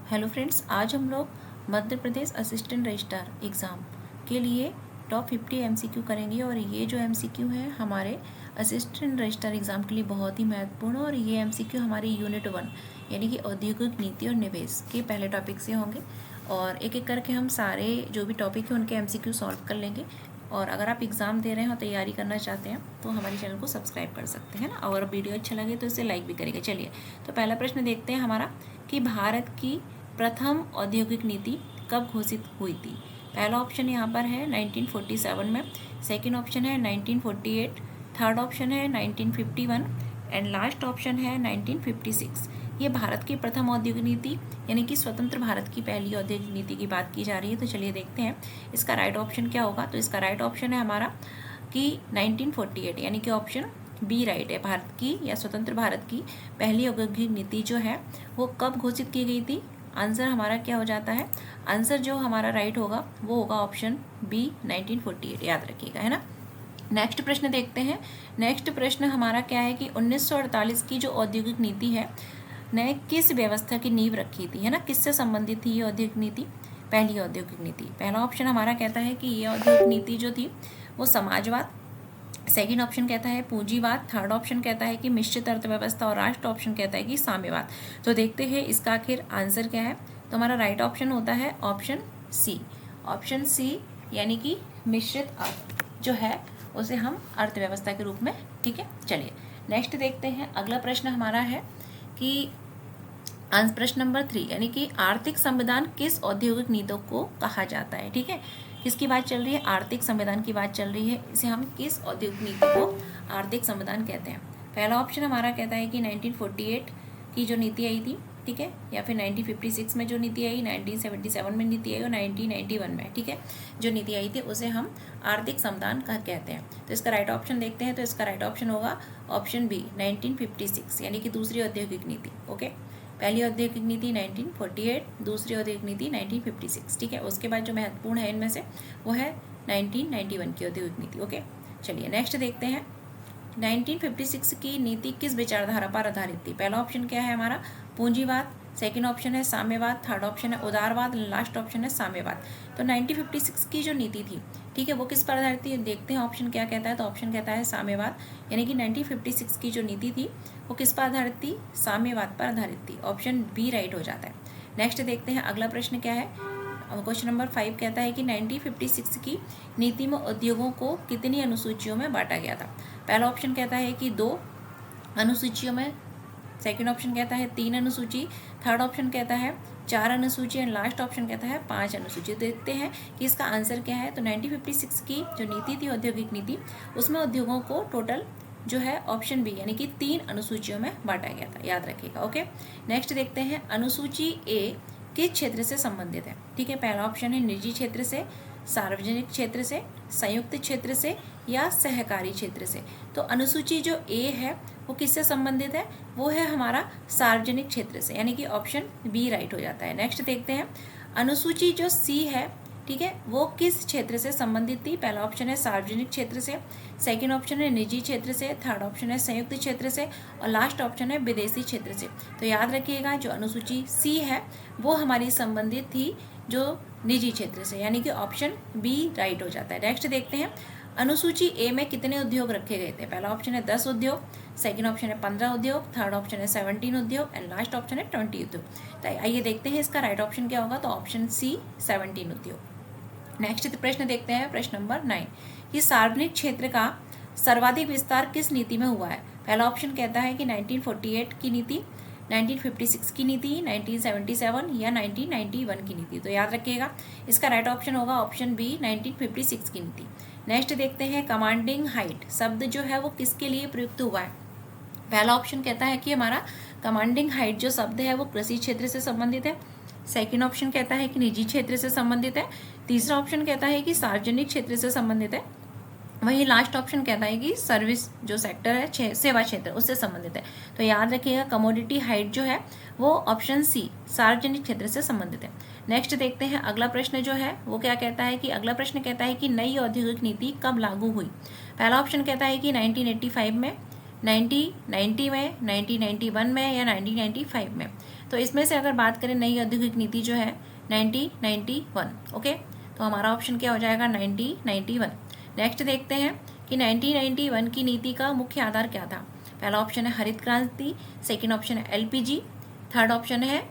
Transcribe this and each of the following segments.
Hello friends, आज हम लोग Madhya Pradesh assistant registrar exam के लिए टॉप 50 एमसीक्यू करेंगे। और ये जो एमसीक्यू है हमारे असिस्टेंट रजिस्ट्रार एग्ज़ाम के लिए बहुत ही महत्वपूर्ण, और ये एमसीक्यू हमारी यूनिट 1 यानी कि औद्योगिक नीति और निवेश के पहले टॉपिक से होंगे। और एक एक करके हम सारे जो भी टॉपिक हैं उनके एमसीक्यू सॉल्व कर लेंगे। और अगर आप एग्ज़ाम दे रहे हो, तैयारी करना चाहते हैं, तो हमारे चैनल को सब्सक्राइब कर सकते हैं ना। और वीडियो अच्छा लगे तो इसे लाइक भी करेंगे। चलिए, तो पहला प्रश्न देखते हैं हमारा कि भारत की प्रथम औद्योगिक नीति कब घोषित हुई थी। पहला ऑप्शन यहाँ पर है 1947 में, सेकंड ऑप्शन है 1948, थर्ड ऑप्शन है 1951 एंड लास्ट ऑप्शन है 1956। ये भारत की प्रथम औद्योगिक नीति यानी कि स्वतंत्र भारत की पहली औद्योगिक नीति की बात की जा रही है। तो चलिए देखते हैं इसका राइट ऑप्शन क्या होगा। तो इसका राइट ऑप्शन है हमारा कि 1948 यानी कि ऑप्शन बी राइट है। भारत की या स्वतंत्र भारत की पहली औद्योगिक नीति जो है वो कब घोषित की गई थी। आंसर हमारा क्या हो जाता है, आंसर जो हमारा राइट होगा वो होगा ऑप्शन बी 1948, याद रखिएगा, है ना। नेक्स्ट प्रश्न देखते हैं। नेक्स्ट प्रश्न हमारा क्या है कि 1948 की जो औद्योगिक नीति है ने किस व्यवस्था की नींव रखी थी, है ना। किससे संबंधित थी ये औद्योगिक नीति, पहली औद्योगिक नीति। पहला ऑप्शन हमारा कहता है कि ये औद्योगिक नीति जो थी वो समाजवाद, सेकेंड ऑप्शन कहता है पूंजीवाद, थर्ड ऑप्शन कहता है कि मिश्रित अर्थव्यवस्था और लास्ट ऑप्शन कहता है कि साम्यवाद। तो देखते हैं इसका आखिर आंसर क्या है। तो हमारा राइट ऑप्शन होता है ऑप्शन सी। ऑप्शन सी यानी कि मिश्रित अर्थ जो है उसे हम अर्थव्यवस्था के रूप में, ठीक है। चलिए नेक्स्ट देखते हैं। अगला प्रश्न हमारा है कि प्रश्न नंबर 3 यानी कि आर्थिक संविधान किस औद्योगिक नीति को कहा जाता है, ठीक है। किसकी बात चल रही है, आर्थिक संविधान की बात चल रही है। इसे हम किस औद्योगिक नीति को आर्थिक संविधान कहते हैं। पहला ऑप्शन हमारा कहता है कि 1948 की जो नीति आई थी, ठीक है, या फिर 1956 में जो नीति आई, 1977 में नीति आई और 1991 में, ठीक है, जो नीति आई थी उसे हम आर्थिक संविधान कहते हैं। तो इसका राइट ऑप्शन देखते हैं। तो इसका राइट ऑप्शन होगा ऑप्शन बी 1956 यानी कि दूसरी औद्योगिक नीति। ओके, पहली औद्योगिक नीति 1948, दूसरी औद्योगिक नीति 1956, ठीक है। उसके बाद जो महत्वपूर्ण है इनमें से वो है 1991 की औद्योगिक नीति। ओके, चलिए नेक्स्ट देखते हैं। 1956 की नीति किस विचारधारा पर आधारित थी। पहला ऑप्शन क्या है हमारा पूंजीवाद, सेकंड ऑप्शन है साम्यवाद, थर्ड ऑप्शन है उदारवाद, लास्ट ऑप्शन है साम्यवाद। तो 1956 की जो नीति थी, ठीक है, वो किस पर आधारित थी, देखते हैं ऑप्शन क्या कहता है। तो ऑप्शन कहता है साम्यवाद, यानी कि 1956 की जो नीति थी वो किस पर आधारित थी, साम्यवाद पर आधारित थी। ऑप्शन बी राइट हो जाता है। नेक्स्ट देखते हैं अगला प्रश्न क्या है। क्वेश्चन नंबर 5 कहता है कि 1956 की नीति में उद्योगों को कितनी अनुसूचियों में बांटा गया था। पहला ऑप्शन कहता है कि 2 अनुसूचियों में, सेकंड ऑप्शन कहता है 3 अनुसूची, थर्ड ऑप्शन कहता है 4 अनुसूची एंड लास्ट ऑप्शन कहता है 5 अनुसूची। देखते हैं कि इसका आंसर क्या है। तो 1956 की जो नीति थी औद्योगिक नीति, उसमें उद्योगों को टोटल जो है ऑप्शन बी यानी कि 3 अनुसूचियों में बांटा गया था, याद रखिएगा। ओके, नेक्स्ट देखते हैं अनुसूची ए किस क्षेत्र से संबंधित है, ठीक है। पहला ऑप्शन है निजी क्षेत्र से, सार्वजनिक क्षेत्र से, संयुक्त क्षेत्र से या सहकारी क्षेत्र से। तो अनुसूची जो ए है वो किससे संबंधित है, वो है हमारा सार्वजनिक क्षेत्र से, यानी कि ऑप्शन बी राइट हो जाता है। नेक्स्ट देखते हैं अनुसूची जो सी है, ठीक है, वो किस क्षेत्र से संबंधित थी। पहला ऑप्शन है सार्वजनिक क्षेत्र से, सेकंड ऑप्शन है निजी क्षेत्र से, थर्ड ऑप्शन है संयुक्त क्षेत्र से और लास्ट ऑप्शन है विदेशी क्षेत्र से। तो याद रखिएगा जो अनुसूची सी है वो हमारी संबंधित थी जो निजी क्षेत्र से, यानी कि ऑप्शन बी राइट हो जाता है। नेक्स्ट देखते हैं अनुसूची ए में कितने उद्योग रखे गए थे। पहला ऑप्शन है 10 उद्योग, सेकंड ऑप्शन है 15 उद्योग, थर्ड ऑप्शन है 17 उद्योग एंड लास्ट ऑप्शन है 20 उद्योग। तो आइए देखते हैं इसका राइट ऑप्शन क्या होगा। तो ऑप्शन सी 17 उद्योग। नेक्स्ट प्रश्न देखते हैं, प्रश्न नंबर 9 कि सार्वजनिक क्षेत्र का सर्वाधिक विस्तार किस नीति में हुआ है। पहला ऑप्शन कहता है कि 1948 की नीति, 1956 की नीति, 1977 या 1991 की नीति। तो याद रखिएगा इसका राइट ऑप्शन होगा ऑप्शन बी 1956 की नीति। नेक्स्ट देखते हैं कमांडिंग हाइट शब्द जो है वो किसके लिए प्रयुक्त हुआ है। पहला ऑप्शन कहता है कि हमारा कमांडिंग हाइट जो शब्द है वो कृषि क्षेत्र से संबंधित है, सेकंड ऑप्शन कहता है कि निजी क्षेत्र से संबंधित है, तीसरा ऑप्शन कहता है कि सार्वजनिक क्षेत्र से संबंधित है, वही लास्ट ऑप्शन कहता है कि सर्विस जो सेक्टर है, सेवा क्षेत्र, उससे संबंधित है। तो याद रखिएगा कमोडिटी हाइट जो है वो ऑप्शन सी सार्वजनिक क्षेत्र से संबंधित है। नेक्स्ट देखते हैं अगला प्रश्न जो है वो क्या कहता है कि अगला प्रश्न कहता है कि नई औद्योगिक नीति कब लागू हुई। पहला ऑप्शन कहता है कि 1985 में, 1990 में, 1991 में या 1995 में? तो इसमें से अगर बात करें नई औद्योगिक नीति जो है 1991, ओके, तो हमारा ऑप्शन क्या हो जाएगा 1991। नेक्स्ट देखते हैं कि 1991 की नीति का मुख्य आधार क्या था? पहला ऑप्शन है हरित क्रांति, सेकंड ऑप्शन है एलपीजी, थर्ड ऑप्शन है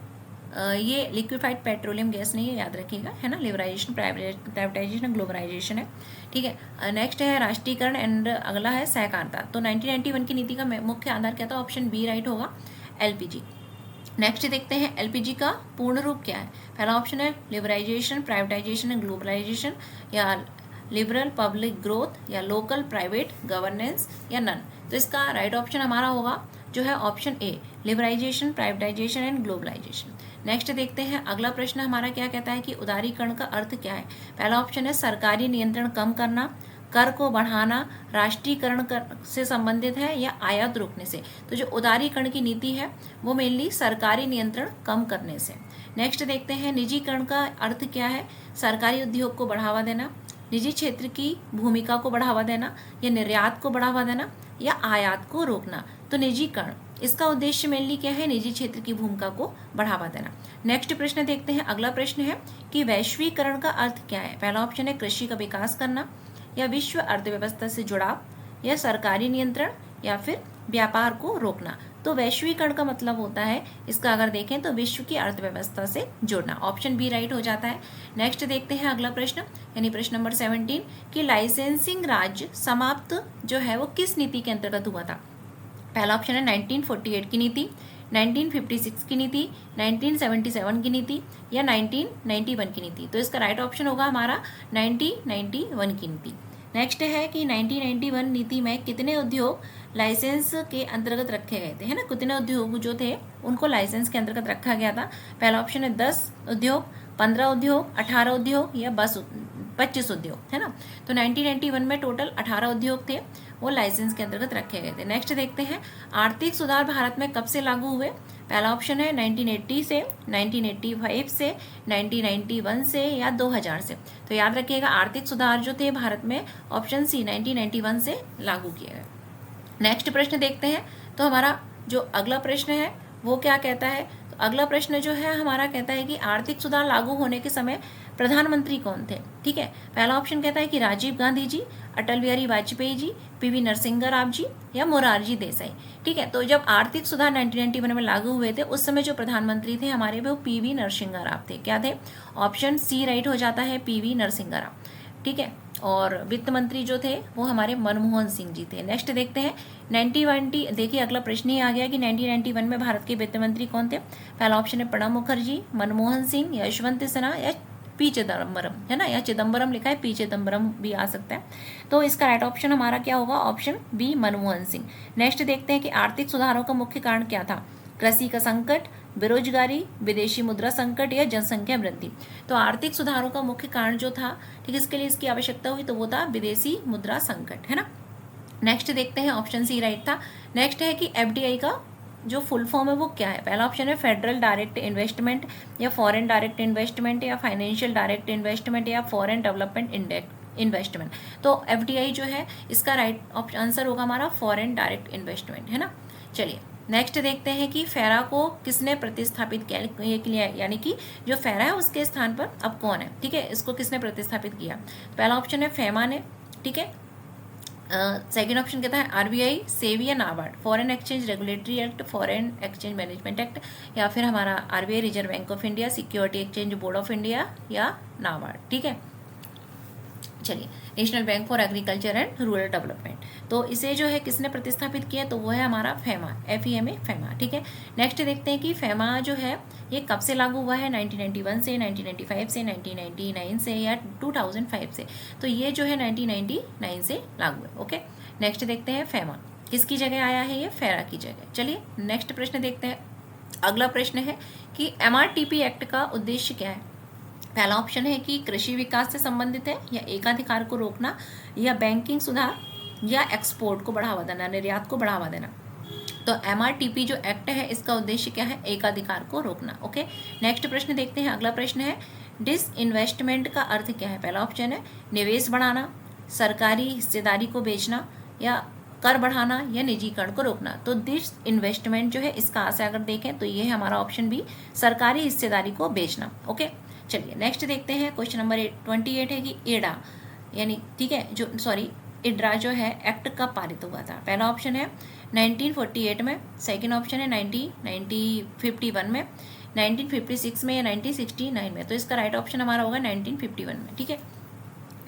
ये लिक्विफाइड पेट्रोलियम गैस नहीं है, याद रखिएगा, है ना, लिबराइजेशन, प्राइवेटाइजेशन, ग्लोबलाइजेशन है, ठीक है। नेक्स्ट है राष्ट्रीयकरण एंड अगला है सहकारिता। तो 1991 की नीति का मुख्य आधार क्या था? ऑप्शन बी राइट होगा, एलपीजी। नेक्स्ट देखते हैं एलपीजी का पूर्ण रूप क्या है? पहला ऑप्शन है लिबराइजेशन, प्राइवेटाइजेशन एंड ग्लोबलाइजेशन, या लिबरल पब्लिक ग्रोथ, या लोकल प्राइवेट गवर्नेंस, या नन। तो इसका राइट ऑप्शन हमारा होगा जो है option A, liberalisation, privatisation and globalisation. Next देखते हैं अगला प्रश्न हमारा क्या कहता है कि उदारीकरण का अर्थ क्या है? पहला ऑप्शन है सरकारी नियंत्रण कम करना, कर को बढ़ाना, राष्ट्रीयकरण से संबंधित है, या आयात रोकने से। तो जो उदारीकरण की नीति है वो मेनली सरकारी नियंत्रण कम करने से। नेक्स्ट देखते हैं निजीकरण का अर्थ क्या है? सरकारी उद्योग को बढ़ावा देना, निजी क्षेत्र की भूमिका को बढ़ावा देना, या निर्यात को बढ़ावा देना, या आयात को रोकना। तो निजीकरण, इसका उद्देश्य मेनली क्या है? निजी क्षेत्र की भूमिका को बढ़ावा देना। नेक्स्ट प्रश्न देखते हैं, अगला प्रश्न है कि वैश्वीकरण का अर्थ क्या है? पहला ऑप्शन है कृषि का विकास करना, या विश्व अर्थव्यवस्था से जुड़ाव, या सरकारी नियंत्रण, या फिर व्यापार को रोकना। तो वैश्वीकरण का मतलब होता है, इसका अगर देखें तो विश्व की अर्थव्यवस्था से जुड़ना। ऑप्शन बी राइट हो जाता है। नेक्स्ट देखते हैं अगला प्रश्न, यानी प्रश्न नंबर 17 कि लाइसेंसिंग राज्य समाप्त जो है वो किस नीति के अंतर्गत हुआ था? पहला ऑप्शन है 1948 की नीति, 1956 की नीति, 1977 की नीति, या 1991 की नीति। तो इसका राइट ऑप्शन होगा हमारा 1991 की नीति। नेक्स्ट है कि 1991 नीति में कितने उद्योग लाइसेंस के अंतर्गत रखे गए थे, है ना, कितने उद्योग जो थे उनको लाइसेंस के अंतर्गत रखा गया था? पहला ऑप्शन है 10 उद्योग, 15 उद्योग, 18 उद्योग, या 25 उद्योग, है ना। तो 1991 में टोटल 18 उद्योग थे, वो लाइसेंस के अंतर्गत रखे गए थे। नेक्स्ट देखते हैं आर्थिक सुधार भारत में कब से लागू हुए? पहला ऑप्शन है 1980 से, 1985 से, 1991 से, या 2000 से। तो याद रखिएगा आर्थिक सुधार जो थे भारत में ऑप्शन सी 1991 से लागू किए गए। नेक्स्ट प्रश्न देखते हैं, तो हमारा जो अगला प्रश्न है वो क्या कहता है? तो अगला प्रश्न जो है हमारा कहता है कि आर्थिक सुधार लागू होने के समय प्रधानमंत्री कौन थे? ठीक है, पहला ऑप्शन कहता है कि राजीव गांधी जी, अटल बिहारी वाजपेयी जी, पीवी नरसिंह राव जी, या मोरारजी देसाई। ठीक है, तो जब आर्थिक सुधार 1991 में लागू हुए थे उस समय जो प्रधानमंत्री थे हमारे वो पीवी नरसिंह राव थे। क्या थे? ऑप्शन सी राइट हो जाता है, पीवी नरसिंह राव। ठीक है, और वित्त मंत्री जो थे वो हमारे मनमोहन सिंह जी थे। नेक्स्ट देखते हैं 1920, देखिए अगला प्रश्न ही आ गया कि 1991 में भारत के वित्त मंत्री कौन थे? पहला ऑप्शन है प्रणब मुखर्जी, मनमोहन सिंह, यशवंत सिन्हा, या पी चिदम्बरम, है ना, या चिदम्बरम लिखा है, पी चिदम्बरम भी आ सकता है। तो इसका राइट ऑप्शन हमारा क्या होगा? Option B Manmohan Singh. Next देखते हैं कि आर्थिक सुधारों का मुख्य कारण क्या था? कृषि का संकट, बेरोजगारी, विदेशी मुद्रा संकट, या जनसंख्या वृद्धि। तो आर्थिक सुधारों का मुख्य कारण जो था, ठीक, इसके लिए इसकी आवश्यकता हुई तो वो था विदेशी मुद्रा संकट, है ना। नेक्स्ट देखते हैं ऑप्शन सी राइट था। नेक्स्ट है कि एफडीआई का जो फुल फॉर्म है वो क्या है? पहला ऑप्शन है फेडरल डायरेक्ट इन्वेस्टमेंट, या फॉरेन डायरेक्ट इन्वेस्टमेंट, या फाइनेंशियल डायरेक्ट इन्वेस्टमेंट, या फॉरेन डेवलपमेंट इन्वेस्टमेंट। तो एफडीआई जो है इसका राइट आंसर होगा हमारा फॉरेन डायरेक्ट इन्वेस्टमेंट, है ना। चलिए नेक्स्ट देखते हैं कि फेरा को किसने प्रतिस्थापित किया, यानी कि जो फेरा है उसके स्थान पर अब कौन है? ठीक है, इसको किसने प्रतिस्थापित किया? पहला ऑप्शन है फेमा ने, ठीक है। सेकेंड ऑप्शन कहता है आरबीआई, सेबी, या NABARD. Foreign exchange regulatory act, foreign exchange management act, या फिर हमारा RBI, reserve bank of India, security exchange board of India, या नाबार्ड। ठीक है, चलिए national bank for agriculture and rural development. तो इसे जो है किसने प्रतिस्थापित किया? तो वो है हमारा फेमा, FEMA, फेमा। ठीक है, नेक्स्ट देखते हैं कि फेमा जो है ये कब से लागू हुआ है? 1991 से, 1995 से, 1999 से, या 2005 से। तो ये जो है 1999 से लागू है। ओके, नेक्स्ट देखते हैं फेमा किसकी जगह आया है? ये फेरा की जगह। चलिए नेक्स्ट प्रश्न देखते हैं। अगला प्रश्न है कि MRTP एक्ट का उद्देश्य क्या है? पहला ऑप्शन है कि कृषि विकास से संबंधित है, या एकाधिकार को रोकना, या बैंकिंग सुधार, या एक्सपोर्ट को बढ़ावा देना, निर्यात को बढ़ावा देना। तो MRTP जो एक्ट है इसका उद्देश्य क्या है? एकाधिकार को रोकना। ओके, नेक्स्ट प्रश्न देखते हैं। अगला प्रश्न है डिसइन्वेस्टमेंट का अर्थ क्या है? पहला ऑप्शन है निवेश बढ़ाना, सरकारी हिस्सेदारी को बेचना, या कर बढ़ाना या निजीकरण को रोकना। तो दिस इन्वेस्टमेंट जो है इसका से अगर देखें तो ये है हमारा ऑप्शन बी, सरकारी हिस्सेदारी को बेचना। ओके, चलिए नेक्स्ट देखते हैं। क्वेश्चन नंबर 28 है कि एडा यानी ठीक है जो इड्रा जो है एक्ट कब पारित हुआ था। पहला ऑप्शन है 1948 में, सेकंड ऑप्शन है 1951 में, 1956 में या 1969 में। तो इसका राइट ऑप्शन हमारा होगा 1951 में। ठीक है,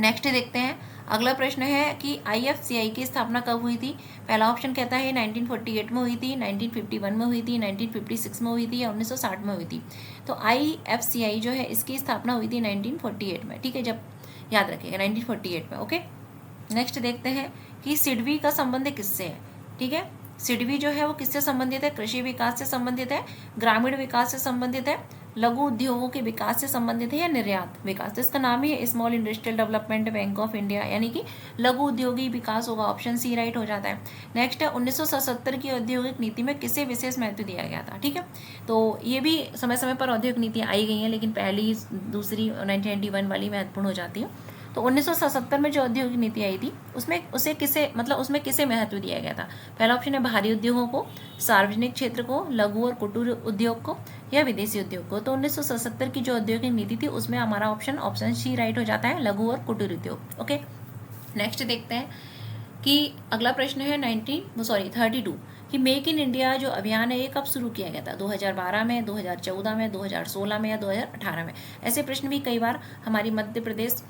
नेक्स्ट देखते हैं। अगला प्रश्न है कि IFCI की स्थापना कब हुई थी। पहला ऑप्शन कहता है 1948 में हुई थी, 1951 में हुई थी, 1956 में हुई थी या 1960 में हुई थी। तो IFCI जो है इसकी स्थापना हुई थी 1948 में। ठीक है, जब याद रखिएगा 1948 में। ओके, नेक्स्ट देखते हैं कि सिडबी का संबंध किससे है। ठीक है, सिडबी जो है वो किससे संबंधित है। कृषि विकास से संबंधित है, ग्रामीण विकास से संबंधित है, लघु उद्योगों के विकास से संबंधित है या निर्यात विकास। तो इसका नाम ही है small industrial development bank of India, यानी कि लघु उद्योगी विकास होगा। ऑप्शन सी राइट हो जाता है। नेक्स्ट है 1977 की औद्योगिक नीति में किसे विशेष महत्व दिया गया था। ठीक है, तो ये भी समय समय पर औद्योगिक नीतियाँ आई गई हैं, लेकिन पहली दूसरी 1991 वाली महत्वपूर्ण हो जाती है। तो 1977 में जो औद्योगिक नीति आई थी उसमें उसमें किसे महत्व दिया गया था। पहला ऑप्शन है भारी उद्योगों को, सार्वजनिक क्षेत्र को, लघु और कुटीर उद्योग को या विदेशी उद्योग को। तो 1977 की जो औद्योगिक नीति थी उसमें हमारा ऑप्शन सी राइट हो जाता है, लघु और कुटीर उद्योग। ओके, नेक्स्ट देखते हैं कि अगला प्रश्न है 32 कि मेक इन इंडिया जो अभियान है ये कब शुरू किया गया था। 2012 में, 2014 में, 2016 में या 2018 में। ऐसे प्रश्न भी कई बार हमारी मध्य प्रदेश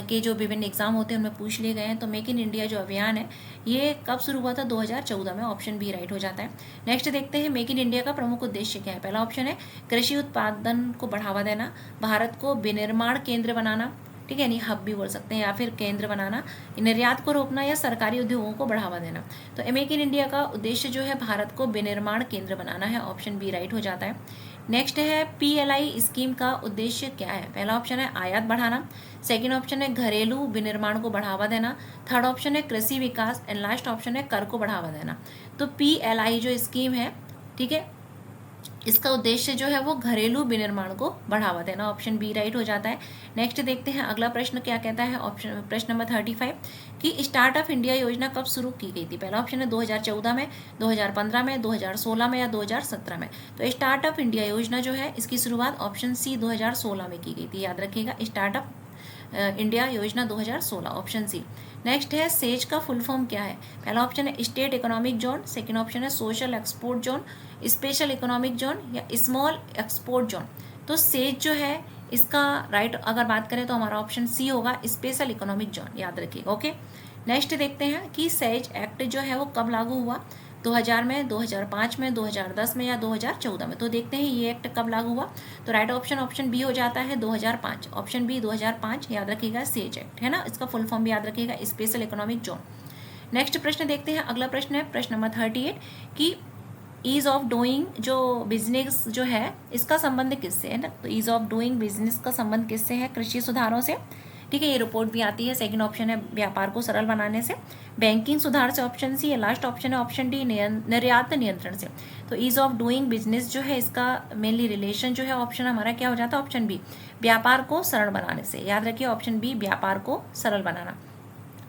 के जो विभिन्न एग्जाम होते हैं उनमें पूछ लिए गए हैं। तो मेक इन इंडिया जो अभियान है ये कब शुरू हुआ था। 2014 में। ऑप्शन बी राइट हो जाता है। नेक्स्ट देखते हैं मेक इन इंडिया का प्रमुख उद्देश्य क्या है। पहला ऑप्शन है कृषि उत्पादन को बढ़ावा देना, भारत को विनिर्माण केंद्र बनाना, ठीक है, यानी हब भी बोल सकते हैं, या फिर केंद्र बनाना, निर्यात को रोकना या सरकारी उद्योगों को बढ़ावा देना। तो मेक इन इंडिया का उद्देश्य जो है भारत को विनिर्माण केंद्र बनाना है। ऑप्शन बी राइट हो जाता है। नेक्स्ट है PLI स्कीम का उद्देश्य क्या है। पहला ऑप्शन है आयात बढ़ाना, सेकंड ऑप्शन है घरेलू विनिर्माण को बढ़ावा देना, थर्ड ऑप्शन है कृषि विकास एंड लास्ट ऑप्शन है कर को बढ़ावा देना। तो PLI जो स्कीम है, ठीक है, इसका उद्देश्य जो है वो घरेलू विनिर्माण को बढ़ावा देना। ऑप्शन बी राइट हो जाता है। नेक्स्ट देखते हैं अगला प्रश्न क्या कहता है। प्रश्न नंबर 35 कि स्टार्टअप इंडिया योजना कब शुरू की गई थी। पहला ऑप्शन है 2014 में, 2015 में, 2016 में या 2017 में। तो स्टार्टअप इंडिया योजना जो है इसकी शुरुआत ऑप्शन सी 2016 में की गई थी। याद रखिएगा, स्टार्टअप इंडिया योजना 2016, ऑप्शन सी। नेक्स्ट है सेज का फुल फॉर्म क्या है। पहला ऑप्शन है state economic zone, second option है social export zone, special economic zone या स्मॉल एक्सपोर्ट जोन। तो सेज जो है इसका राइट अगर बात करें तो हमारा ऑप्शन सी होगा, स्पेशल इकोनॉमिक जोन। याद रखिएगा। ओके, नेक्स्ट देखते हैं कि सेज एक्ट जो है वो कब लागू हुआ। 2000 में, 2005 में, 2010 में या 2014 में। तो देखते हैं ये एक्ट कब लागू हुआ। तो राइट ऑप्शन बी हो जाता है 2005। ऑप्शन बी 2005 याद रखिएगा, सेज एक्ट है ना। इसका फुल फॉर्म भी याद रखिएगा, स्पेशल इकोनॉमिक जोन। नेक्स्ट प्रश्न देखते हैं। अगला प्रश्न है प्रश्न नंबर 38 कि ईज ऑफ डूइंग जो बिजनेस जो है इसका संबंध किससे है ना। तो ईज ऑफ डूइंग बिजनेस का संबंध किससे है। कृषि सुधारों से, ठीक है, ये रिपोर्ट भी आती है। सेकंड ऑप्शन है व्यापार को सरल बनाने से, बैंकिंग सुधार से, ऑप्शन सी। लास्ट ऑप्शन है ऑप्शन डी निर्यात नियंत्रण से। तो ईज ऑफ डूइंग बिजनेस जो है इसका मेनली रिलेशन जो है ऑप्शन हमारा क्या हो जाता है, ऑप्शन बी, व्यापार को सरल बनाने से। याद रखिए, ऑप्शन बी व्यापार को सरल बनाना।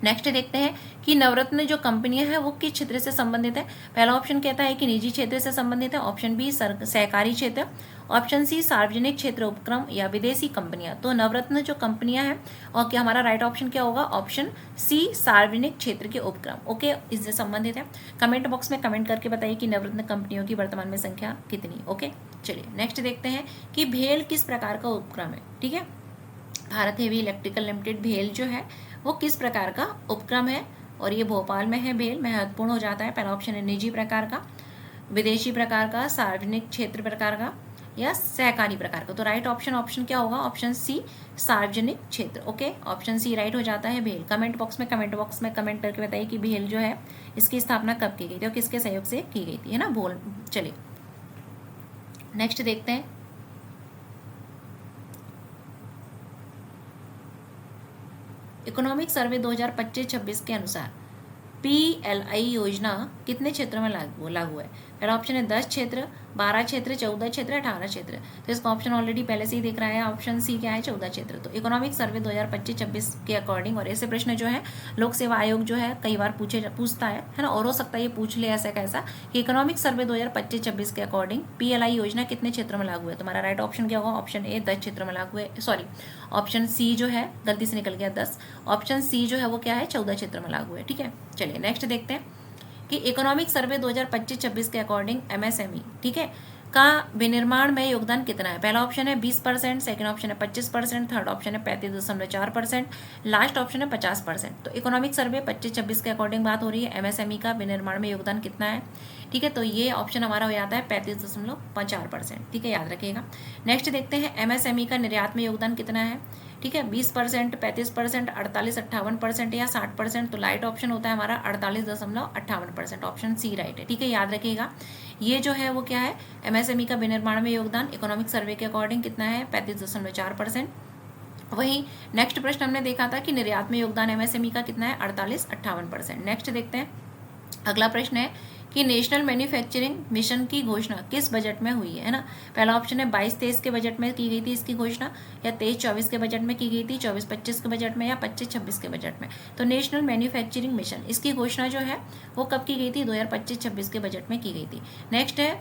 नेक्स्ट देखते हैं कि नवरत्न जो कंपनियां हैं वो किस क्षेत्र से संबंधित है। पहला ऑप्शन कहता है कि निजी क्षेत्र से संबंधित है, ऑप्शन बी सहकारी क्षेत्र, ऑप्शन सी सार्वजनिक क्षेत्र उपक्रम या विदेशी कंपनियां। तो नवरत्न जो कंपनियां हैं और क्या हमारा राइट ऑप्शन क्या होगा, ऑप्शन सी सार्वजनिक क्षेत्र के उपक्रम। ओके, इससे संबंधित है। कमेंट बॉक्स में कमेंट करके बताइए कि नवरत्न कंपनियों की वर्तमान में संख्या कितनी। ओके, चलिए नेक्स्ट देखते हैं कि भेल किस प्रकार का उपक्रम है। ठीक है, भारत हेवी इलेक्ट्रिकल लिमिटेड भेल जो है वो किस प्रकार का उपक्रम है और ये भोपाल में है। भेल महत्वपूर्ण हो जाता है। पहला ऑप्शन है निजी प्रकार का, विदेशी प्रकार का, सार्वजनिक क्षेत्र प्रकार का या सहकारी प्रकार का। तो राइट ऑप्शन क्या होगा, ऑप्शन सी सार्वजनिक क्षेत्र। ओके, ऑप्शन सी राइट हो जाता है भेल। कमेंट बॉक्स में कमेंट करके बताइए कि भेल जो है इसकी स्थापना कब की गई थी और किसके सहयोग से की गई थी, है ना। बोल चलिए नेक्स्ट देखते हैं। इकोनॉमिक सर्वे 2025-26 के अनुसार PLI योजना कितने क्षेत्रों में लागू है। पहला ऑप्शन है 10 क्षेत्र, 12 क्षेत्र, 14 क्षेत्र, 18 क्षेत्र। तो इसका ऑप्शन ऑलरेडी पहले से ही दिख रहा है, ऑप्शन सी क्या है, 14 क्षेत्र। तो इकोनॉमिक सर्वे 2025-26 के अकॉर्डिंग, और ऐसे प्रश्न जो है लोक सेवा आयोग जो है कई बार पूछता है ना, और हो सकता है ये पूछ ले ऐसा कैसा कि इकोनॉमिक सर्वे 2025-26 के अकॉर्डिंग PLI योजना कितने क्षेत्रों में लागू है। तुम्हारा राइट ऑप्शन क्या होगा, ऑप्शन ए 10 क्षेत्र में लागू है, सॉरी ऑप्शन सी जो है गलती से निकल गया 10, ऑप्शन सी जो है वो क्या है, 14 क्षेत्र में लागू है। ठीक है, चलिए नेक्स्ट देखते हैं कि इकोनॉमिक सर्वे 2025-26 के अकॉर्डिंग MSME, ठीक है, का विनिर्माण में योगदान कितना है। पहला ऑप्शन है 20%, सेकंड ऑप्शन है 25%, थर्ड ऑप्शन है 35.4%, लास्ट ऑप्शन है 50%। तो इकोनॉमिक सर्वे 25-26 के अकॉर्डिंग बात हो रही है, MSME का विनिर्माण में योगदान कितना है। ठीक है, तो ये ऑप्शन हमारा हो जाता है 35.4%। ठीक है, याद रखिएगा। नेक्स्ट देखते हैं MSME का निर्यात में योगदान कितना है। ठीक है, 20%, 35%, 48-58% या 60%। तो राइट ऑप्शन होता है हमारा 48.58%, ऑप्शन सी राइट है। ठीक है, याद रखिएगा। ये जो है वो क्या है, MSME का विनिर्माण में योगदान इकोनॉमिक सर्वे के अकॉर्डिंग कितना है, 35.4%। वहीं नेक्स्ट प्रश्न हमने देखा था कि निर्यात में योगदान MSME का कितना है, 48-58%। नेक्स्ट देखते हैं, अगला प्रश्न है कि नेशनल मैन्युफैक्चरिंग मिशन की घोषणा किस बजट में हुई है ना। पहला ऑप्शन है 22-23 के बजट में की गई थी इसकी घोषणा, या 23-24 के बजट में की गई थी, 24-25 के बजट में, या 25-26 के बजट में। तो नेशनल मैन्युफैक्चरिंग मिशन इसकी घोषणा जो है वो कब की गई थी, 2025-26 के बजट में की गई थी। नेक्स्ट है,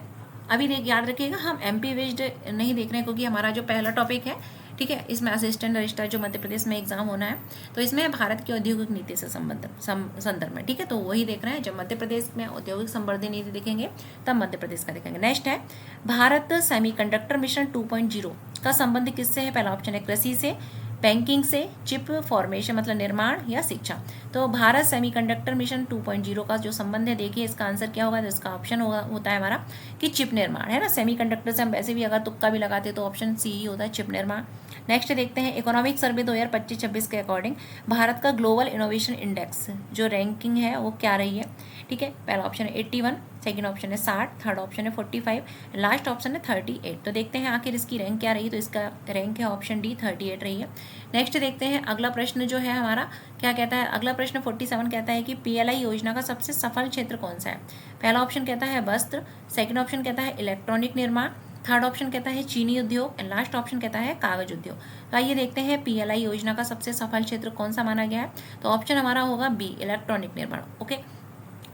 अभी याद रखिएगा हम MP बेस्ड नहीं देख रहे हैं क्योंकि हमारा जो पहला टॉपिक है, ठीक है, इसमें असिस्टेंट रजिस्ट्रार जो मध्य प्रदेश में एग्जाम होना है, तो इसमें भारत की औद्योगिक नीति से संदर्भ में। ठीक है, तो वही देख रहे हैं। जब मध्य प्रदेश में औद्योगिक संवर्धन नीति देखेंगे तब मध्य प्रदेश का देखेंगे। नेक्स्ट है, भारत सेमीकंडक्टर मिशन 2.0 का संबंध किससे है। पहला ऑप्शन है कृषि से, बैंकिंग से, चिप फॉर्मेशन मतलब निर्माण, या शिक्षा। तो भारत सेमीकंडक्टर मिशन 2.0 का जो संबंध है, देखिए इसका आंसर क्या होगा। तो इसका ऑप्शन होता है हमारा कि चिप निर्माण, है ना। सेमीकंडक्टर से हम वैसे भी अगर तुक्का भी लगाते तो ऑप्शन सी ही होता है, चिप निर्माण। नेक्स्ट देखते हैं, इकोनॉमिक सर्वे 2025-26 के अकॉर्डिंग भारत का ग्लोबल इनोवेशन इंडेक्स जो रैंकिंग है वो क्या रही है। ठीक है, पहला ऑप्शन है 81, सेकंड ऑप्शन है 60, थर्ड ऑप्शन है 45, लास्ट ऑप्शन है 38। तो देखते हैं आखिर इसकी रैंक क्या रही। तो इसका रैंक है ऑप्शन डी 38 रही है। नेक्स्ट देखते हैं, अगला प्रश्न जो है हमारा क्या कहता है। अगला प्रश्न 47 कहता है कि PLI योजना का सबसे सफल क्षेत्र कौन सा है। पहला ऑप्शन कहता है वस्त्र, सेकंड ऑप्शन कहता है इलेक्ट्रॉनिक निर्माण, थर्ड ऑप्शन कहता है चीनी उद्योग, एंड लास्ट ऑप्शन कहता है कागज उद्योग। तो आइए देखते हैं PLI योजना का सबसे सफल क्षेत्र कौन सा माना गया है। तो ऑप्शन हमारा होगा बी, इलेक्ट्रॉनिक निर्माण। ओके,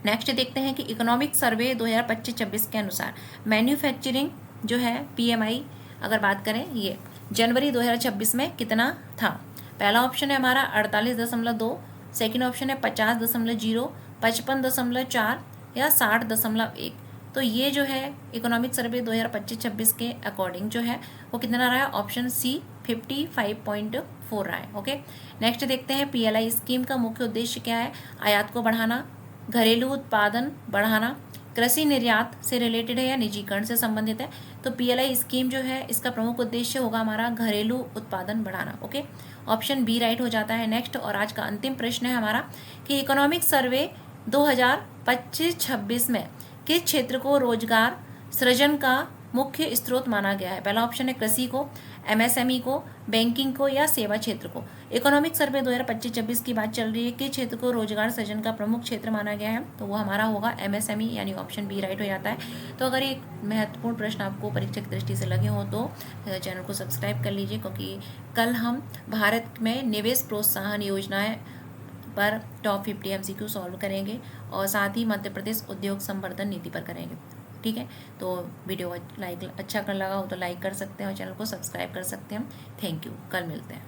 नेक्स्ट देखते हैं कि इकोनॉमिक सर्वे 2025-26 के अनुसार मैन्युफैक्चरिंग जो है PMI अगर बात करें, ये जनवरी 2026 में कितना था। पहला ऑप्शन है हमारा 48.2, सेकेंड ऑप्शन है 50.0, 55.4 या 60.1। तो ये जो है इकोनॉमिक सर्वे 2025-26 के अकॉर्डिंग जो है वो कितना रहा है, ऑप्शन सी 55.4 रहा है। ओके, नेक्स्ट देखते हैं PLI स्कीम का मुख्य उद्देश्य क्या है। आयात को बढ़ाना, घरेलू उत्पादन बढ़ाना, कृषि निर्यात से रिलेटेड है या निजीकरण से संबंधित है। तो PLI स्कीम जो है इसका प्रमुख उद्देश्य होगा हमारा घरेलू उत्पादन बढ़ाना। ओके, ऑप्शन बी राइट हो जाता है। नेक्स्ट और आज का अंतिम प्रश्न है हमारा कि इकोनॉमिक सर्वे 2025-26 में किस क्षेत्र को रोजगार सृजन का मुख्य स्रोत माना गया है। पहला ऑप्शन है कृषि को, MSME को, बैंकिंग को, या सेवा क्षेत्र को। इकोनॉमिक सर्वे 2025-26 की बात चल रही है कि क्षेत्र को रोजगार सृजन का प्रमुख क्षेत्र माना गया है, तो वो हमारा होगा MSME, यानी ऑप्शन बी राइट हो जाता है। तो अगर एक महत्वपूर्ण प्रश्न आपको परीक्षा की दृष्टि से लगे हो तो चैनल को सब्सक्राइब कर लीजिए, क्योंकि कल हम भारत में निवेश प्रोत्साहन योजनाएं पर टॉप 50 MCQ सॉल्व करेंगे और साथ ही मध्य प्रदेश उद्योग संवर्धन नीति पर करेंगे। ठीक है, तो वीडियो अच्छा कर लगा हो तो लाइक कर सकते हैं और चैनल को सब्सक्राइब कर सकते हैं। थैंक यू, कल मिलते हैं।